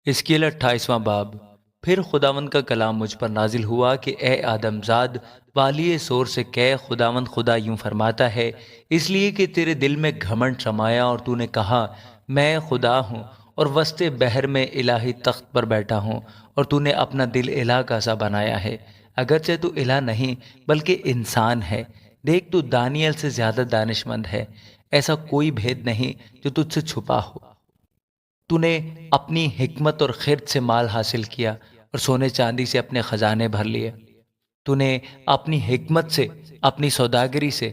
Scale 28واں باب۔ پھر خداوند کا کلام مجھ پر نازل ہوا کہ اے آدم زاد، والی سور سے کہہ، خداوند خدا یوں فرماتا ہے، اس لیے کہ تیرے دل میں گھمنڈ سمایا اور تو نے کہا میں خدا ہوں اور وسط بحر میں الہی تخت پر بیٹھا ہوں، اور تو نے اپنا دل الہ کا سا بنایا ہے، اگرچہ تو الہ نہیں بلکہ انسان ہے۔ دیکھ، تو دانیال سے زیادہ دانش مند ہے، ایسا کوئی بھید نہیں جو تجھ سے چھپا ہو۔ تو نے اپنی حکمت اور خرد سے مال حاصل کیا اور سونے چاندی سے اپنے خزانے بھر لیے۔ تو نے اپنی حکمت سے، اپنی سوداگری سے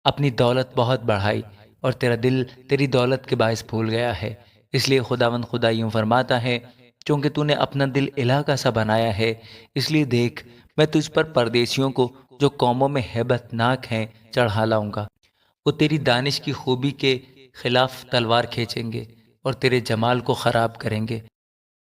اپنی دولت بہت بڑھائی، اور تیرا دل تیری دولت کے باعث پھول گیا ہے۔ اس لیے خداوند خدا یوں فرماتا ہے، چونکہ تو نے اپنا دل الہ کا سا بنایا ہے، اس لیے دیکھ، میں تجھ پر پردیسیوں کو جو قوموں میں ہیبت ناک ہیں چڑھا لاؤں گا۔ وہ تیری دانش کی خوبی کے خلاف تلوار کھینچیں گے اور تیرے جمال کو خراب کریں گے۔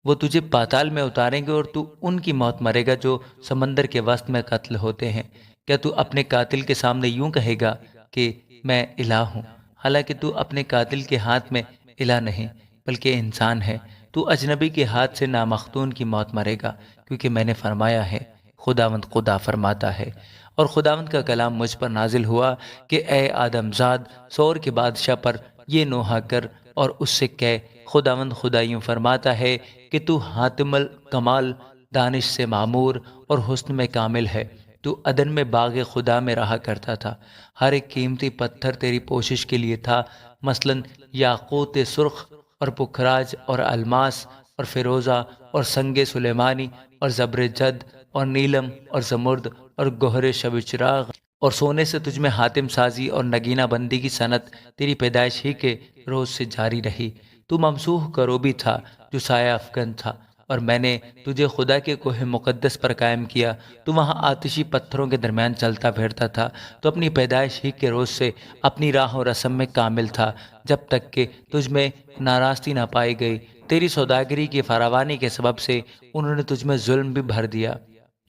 وہ تجھے پاتال میں اتاریں گے اور تو ان کی موت مرے گا جو سمندر کے وسط میں قتل ہوتے ہیں۔ کیا تو اپنے قاتل کے سامنے یوں کہے گا کہ میں الہ ہوں، حالانکہ تو اپنے قاتل کے ہاتھ میں الہ نہیں بلکہ انسان ہے؟ تو اجنبی کے ہاتھ سے نامختون کی موت مرے گا، کیونکہ میں نے فرمایا ہے، خداوند خدا فرماتا ہے۔ اور خداوند کا کلام مجھ پر نازل ہوا کہ اے آدم زاد، سور کے بادشاہ پر یہ نوحہ کر اور اس سے کہہ، خداوند خدا یوں فرماتا ہے کہ تو حاتم الکمال، دانش سے معمور اور حسن میں کامل ہے۔ تو عدن میں باغ خدا میں رہا کرتا تھا، ہر ایک قیمتی پتھر تیری پوشش کے لیے تھا، مثلاً یاقوت سرخ اور پکھراج اور الماس اور فیروزہ اور سنگ سلیمانی اور زبرجد اور نیلم اور زمرد اور گوہر شب چراغ، اور سونے سے تجھ میں حاتم سازی اور نگینہ بندی کی صنعت تیری پیدائش ہی کے روز سے جاری رہی۔ تو ممسوح کروبی تھا جو سایہ افکن تھا، اور میں نے تجھے خدا کے کوہ مقدس پر قائم کیا۔ تو وہاں آتشی پتھروں کے درمیان چلتا پھرتا تھا، تو اپنی پیدائش ہی کے روز سے اپنی راہ و رسم میں کامل تھا، جب تک کہ تجھ میں ناراستی نہ پائی گئی۔ تیری سوداگری کی فراوانی کے سبب سے انہوں نے تجھ میں ظلم بھی بھر دیا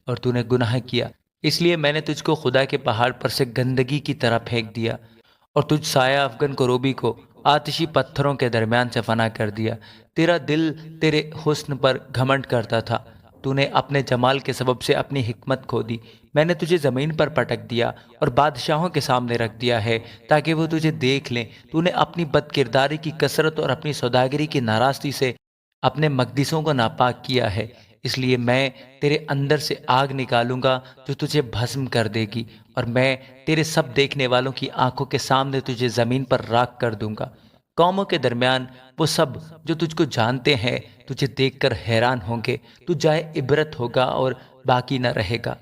اور تو نے گناہ کیا، اس لیے میں نے تجھ کو خدا کے پہاڑ پر سے گندگی کی طرح پھینک دیا، اور تجھ سایہ افغن کروبی کو آتشی پتھروں کے درمیان سے فنا کر دیا۔ تیرا دل تیرے حسن پر گھمنڈ کرتا تھا، تو نے اپنے جمال کے سبب سے اپنی حکمت کھو دی۔ میں نے تجھے زمین پر پٹک دیا اور بادشاہوں کے سامنے رکھ دیا ہے تاکہ وہ تجھے دیکھ لیں۔ تو نے اپنی بد کرداری کی کثرت اور اپنی سوداگری کی ناراستی سے اپنے مقدسوں کو ناپاک کیا ہے، اس لیے میں تیرے اندر سے آگ نکالوں گا جو تجھے بھسم کر دے گی، اور میں تیرے سب دیکھنے والوں کی آنکھوں کے سامنے تجھے زمین پر راکھ کر دوں گا۔ قوموں کے درمیان وہ سب جو تجھ کو جانتے ہیں تجھے دیکھ کر حیران ہوں گے، تو جائے عبرت ہوگا اور باقی نہ رہے گا۔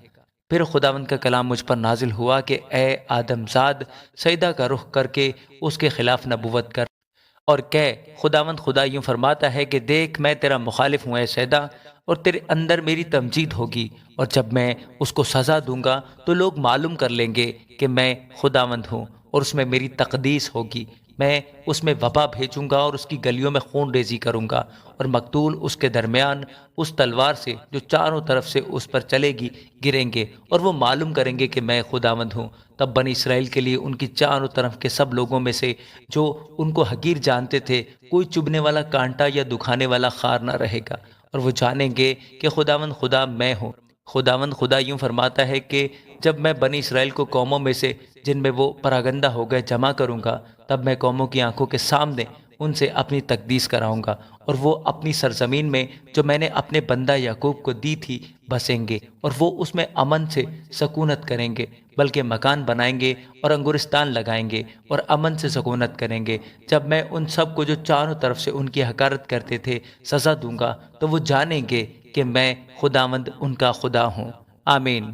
پھر خداوند کا کلام مجھ پر نازل ہوا کہ اے آدم زاد، سجدہ کا رخ کر کے اس کے خلاف نبوت کر اور کہ خداوند خدا یوں فرماتا ہے کہ دیکھ، میں تیرا مخالف ہوں اے سیدہ، اور تیرے اندر میری تمجید ہوگی، اور جب میں اس کو سزا دوں گا تو لوگ معلوم کر لیں گے کہ میں خداوند ہوں، اور اس میں میری تقدیس ہوگی۔ میں اس میں وبا بھیجوں گا اور اس کی گلیوں میں خون ریزی کروں گا، اور مقتول اس کے درمیان اس تلوار سے جو چاروں طرف سے اس پر چلے گی گریں گے، اور وہ معلوم کریں گے کہ میں خداوند ہوں۔ تب بنی اسرائیل کے لیے ان کی چاروں طرف کے سب لوگوں میں سے جو ان کو حقیر جانتے تھے کوئی چبھنے والا کانٹا یا دکھانے والا خار نہ رہے گا، اور وہ جانیں گے کہ خداوند خدا میں ہوں۔ خداوند خدا یوں فرماتا ہے کہ جب میں بنی اسرائیل کو قوموں میں سے جن میں وہ پراگندہ ہو گئے جمع کروں گا، تب میں قوموں کی آنکھوں کے سامنے ان سے اپنی تقدیس کراؤں گا، اور وہ اپنی سرزمین میں جو میں نے اپنے بندہ یعقوب کو دی تھی بسیں گے، اور وہ اس میں امن سے سکونت کریں گے، بلکہ مکان بنائیں گے اور انگورستان لگائیں گے اور امن سے سکونت کریں گے۔ جب میں ان سب کو جو چاروں طرف سے ان کی حقارت کرتے تھے سزا دوں گا، تو وہ جانیں گے کہ میں خداوند ان کا خدا ہوں۔ آمین۔